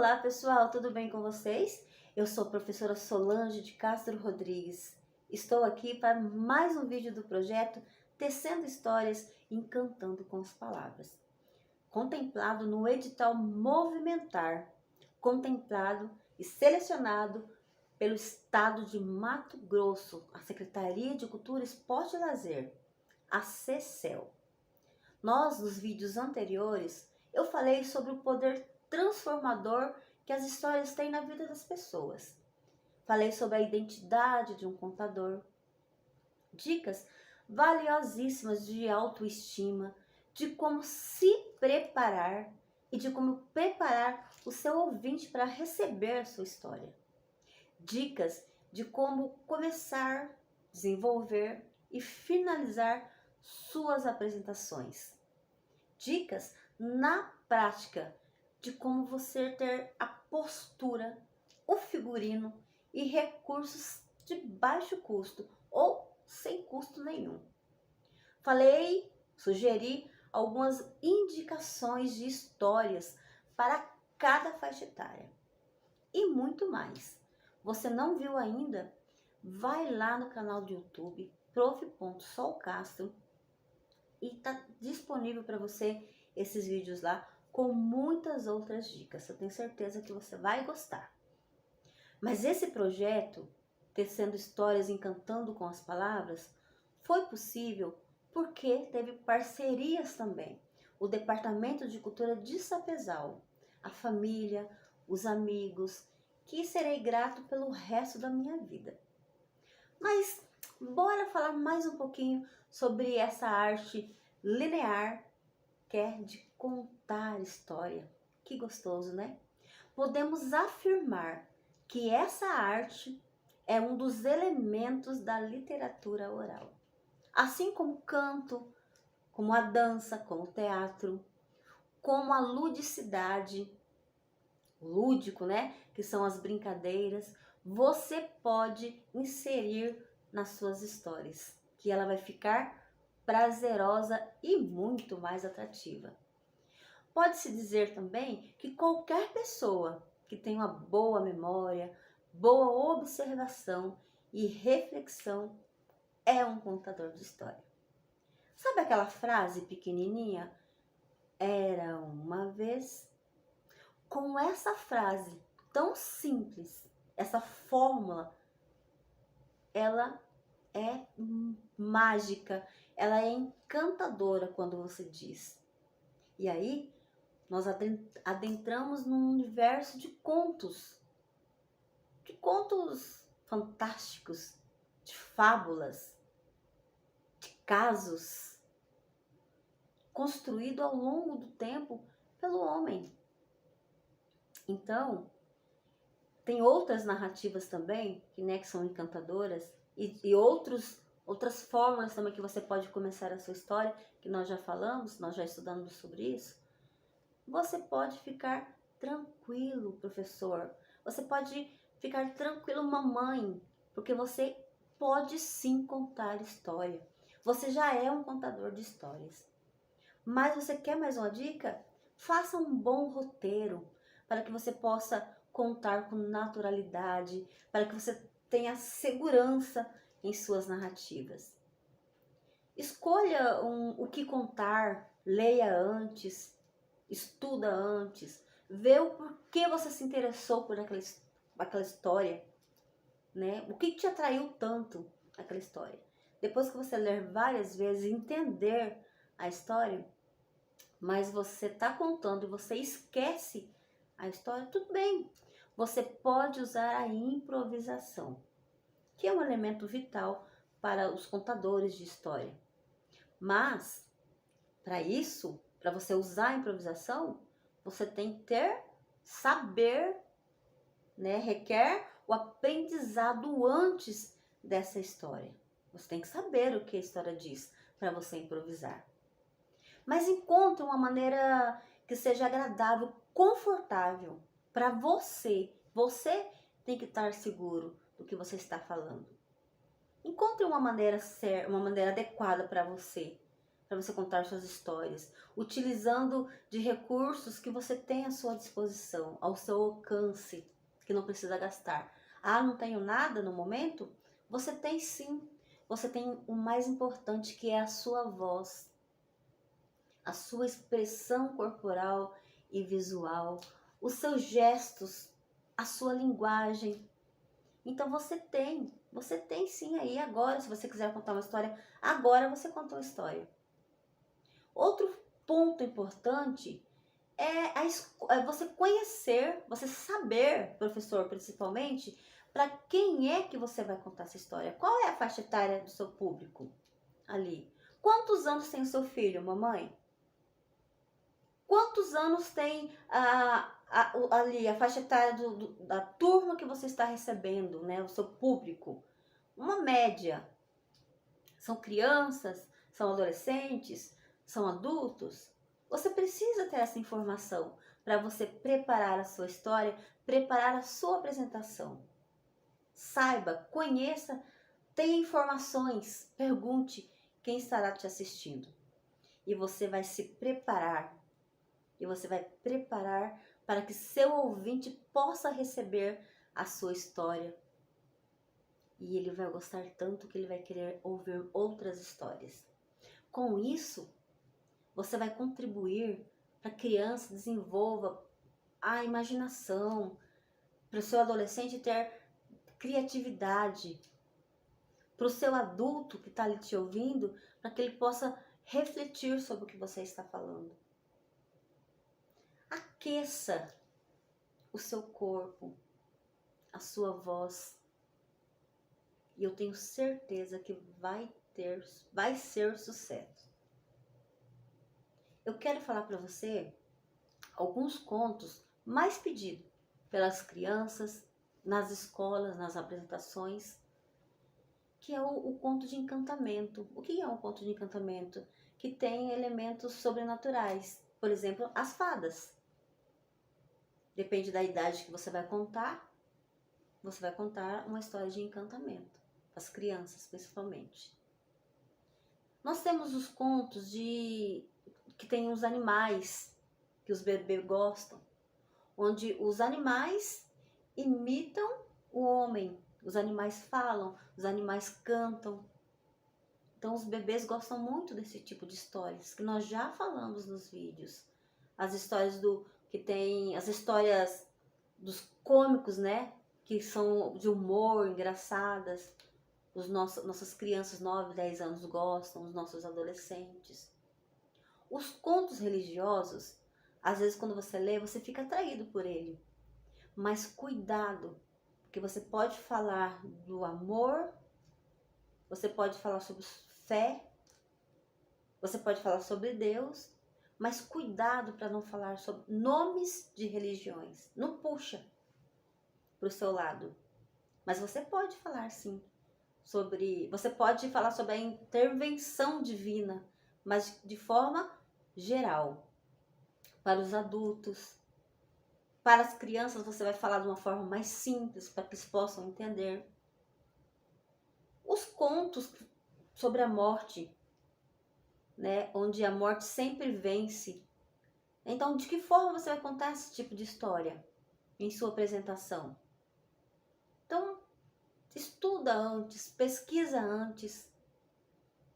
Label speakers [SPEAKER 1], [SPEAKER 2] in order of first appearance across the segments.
[SPEAKER 1] Olá pessoal, tudo bem com vocês? Eu sou a professora Solange de Castro Rodrigues. Estou aqui para mais um vídeo do projeto Tecendo Histórias Encantando com as Palavras. Contemplado no edital Movimentar, contemplado e selecionado pelo Estado de Mato Grosso, a Secretaria de Cultura, Esporte e Lazer, a CECEL. Nos vídeos anteriores, eu falei sobre o poder transformador que as histórias têm na vida das pessoas. Falei sobre a identidade de um contador, dicas valiosíssimas de autoestima, de como se preparar e de como preparar o seu ouvinte para receber a sua história. Dicas de como começar, desenvolver e finalizar suas apresentações. Dicas na prática de como você ter a postura, o figurino e recursos de baixo custo ou sem custo nenhum. Sugeri algumas indicações de histórias para cada faixa etária e muito mais. Você não viu ainda? Vai lá no canal do YouTube prof.solcastro e está disponível para você esses vídeos lá com muitas outras dicas. Eu tenho certeza que você vai gostar. Mas esse projeto, Tecendo Histórias Encantando com as Palavras, foi possível porque teve parcerias também. O Departamento de Cultura de Sapezal, a família, os amigos, que serei grato pelo resto da minha vida. Mas bora falar mais um pouquinho sobre essa arte linear que é de contar história. Que gostoso, né? Podemos afirmar que essa arte é um dos elementos da literatura oral. Assim como o canto, como a dança, como o teatro, como a ludicidade, o lúdico, né? Que são as brincadeiras, você pode inserir nas suas histórias, que ela vai ficar prazerosa e muito mais atrativa. Pode-se dizer também que qualquer pessoa que tem uma boa memória, boa observação e reflexão é um contador de história. Sabe aquela frase pequenininha? Era uma vez. Com essa frase tão simples, essa fórmula, ela é mágica, ela é encantadora quando você diz. E aí, nós adentramos num universo de contos fantásticos, de fábulas, de casos, construído ao longo do tempo pelo homem. Então, tem outras narrativas também, que são encantadoras, e outras fórmulas também que você pode começar a sua história, que nós já falamos, nós já estudamos sobre isso. Você pode ficar tranquilo, professor. Você pode ficar tranquilo, mamãe, porque você pode sim contar história. Você já é um contador de histórias. Mas você quer mais uma dica? Faça um bom roteiro para que você possa contar com naturalidade, para que você tenha segurança em suas narrativas. Escolha o que contar, leia antes, estuda antes, vê o porquê você se interessou por aquela história, né? O que te atraiu tanto aquela história. Depois que você ler várias vezes e entender a história, mas você está contando e você esquece a história, tudo bem. Você pode usar a improvisação, que é um elemento vital para os contadores de história. Mas, para isso, para você usar a improvisação, você tem que saber, né? Requer o aprendizado antes dessa história. Você tem que saber o que a história diz para você improvisar. Mas encontre uma maneira que seja agradável, confortável para você. Você tem que estar seguro do que você está falando. Encontre uma maneira adequada para você. para você contar suas histórias, utilizando de recursos que você tem à sua disposição, ao seu alcance, que não precisa gastar. Ah, não tenho nada no momento? Você tem sim. Você tem o mais importante, que é a sua voz, a sua expressão corporal e visual, os seus gestos, a sua linguagem. Então você tem sim aí agora, se você quiser contar uma história, agora você contou a história. Outro ponto importante é você conhecer, você saber, professor, principalmente, para quem é que você vai contar essa história. Qual é a faixa etária do seu público ali? Quantos anos tem o seu filho, mamãe? Quantos anos tem ali a faixa etária da turma que você está recebendo, né? O seu público? Uma média. São crianças? São adolescentes? São adultos? Você precisa ter essa informação para você preparar a sua história, preparar a sua apresentação. Saiba, conheça, tenha informações, pergunte quem estará te assistindo. E você vai se preparar. E você vai preparar para que seu ouvinte possa receber a sua história. E ele vai gostar tanto que ele vai querer ouvir outras histórias. Com isso, você vai contribuir para que a criança desenvolva a imaginação, para o seu adolescente ter criatividade, para o seu adulto que está ali te ouvindo, para que ele possa refletir sobre o que você está falando. Aqueça o seu corpo, a sua voz, e eu tenho certeza que vai ser sucesso. Eu quero falar para você alguns contos mais pedidos pelas crianças, nas escolas, nas apresentações, que é o conto de encantamento. O que é um conto de encantamento? Que tem elementos sobrenaturais, por exemplo, as fadas. Depende da idade que você vai contar uma história de encantamento, as crianças principalmente. Nós temos os contos que tem os animais, que os bebês gostam, onde os animais imitam o homem, os animais falam, os animais cantam. Então os bebês gostam muito desse tipo de histórias, que nós já falamos nos vídeos. As histórias as histórias dos cômicos, né? Que são de humor, engraçadas. Nossas crianças 9, 10 anos gostam, os nossos adolescentes. Os contos religiosos, às vezes quando você lê, você fica atraído por ele. Mas cuidado, porque você pode falar do amor, você pode falar sobre fé, você pode falar sobre Deus, mas cuidado para não falar sobre nomes de religiões. Não puxa para o seu lado. Mas você pode falar sim você pode falar sobre a intervenção divina, mas de forma geral. Para os adultos, para as crianças você vai falar de uma forma mais simples, para que eles possam entender. Os contos sobre a morte, né, onde a morte sempre vence. Então, de que forma você vai contar esse tipo de história em sua apresentação? Então, estuda antes, pesquisa antes,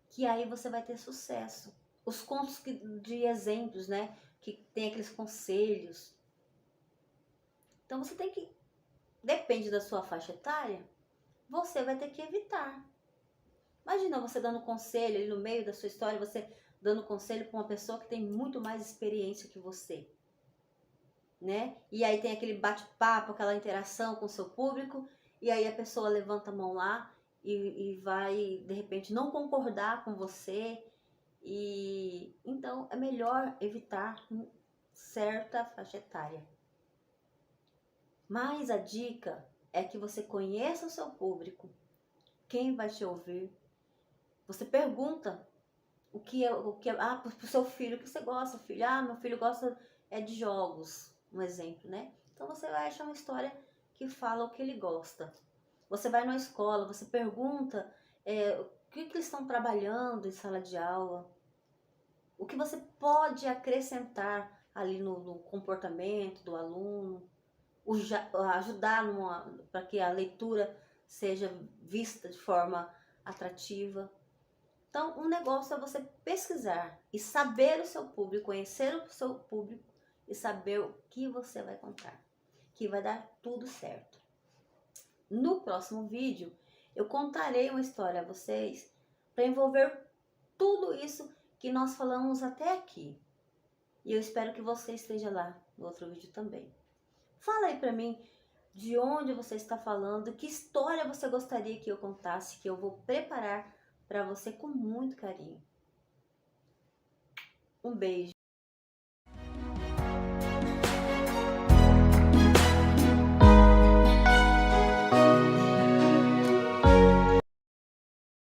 [SPEAKER 1] que aí você vai ter sucesso. Os contos de exemplos, né, que tem aqueles conselhos. Então, você tem que, depende da sua faixa etária, você vai ter que evitar. Imagina você dando conselho ali no meio da sua história, você dando conselho para uma pessoa que tem muito mais experiência que você, né? E aí tem aquele bate-papo, aquela interação com o seu público, e aí a pessoa levanta a mão lá e vai, de repente, não concordar com você. E então é melhor evitar certa faixa etária. Mas a dica é que você conheça o seu público, quem vai te ouvir. Você pergunta pro seu filho, o que você gosta, filho? Ah, meu filho gosta de jogos, um exemplo, né? Então você vai achar uma história que fala o que ele gosta. Você vai na escola, você pergunta o que eles estão trabalhando em sala de aula. O que você pode acrescentar ali no comportamento do aluno, ajudar para que a leitura seja vista de forma atrativa. Então, um negócio é você pesquisar e saber o seu público, conhecer o seu público e saber o que você vai contar, que vai dar tudo certo. No próximo vídeo, eu contarei uma história a vocês para envolver tudo isso que nós falamos até aqui. E eu espero que você esteja lá no outro vídeo também. Fala aí para mim de onde você está falando, que história você gostaria que eu contasse, que eu vou preparar para você com muito carinho. Um beijo.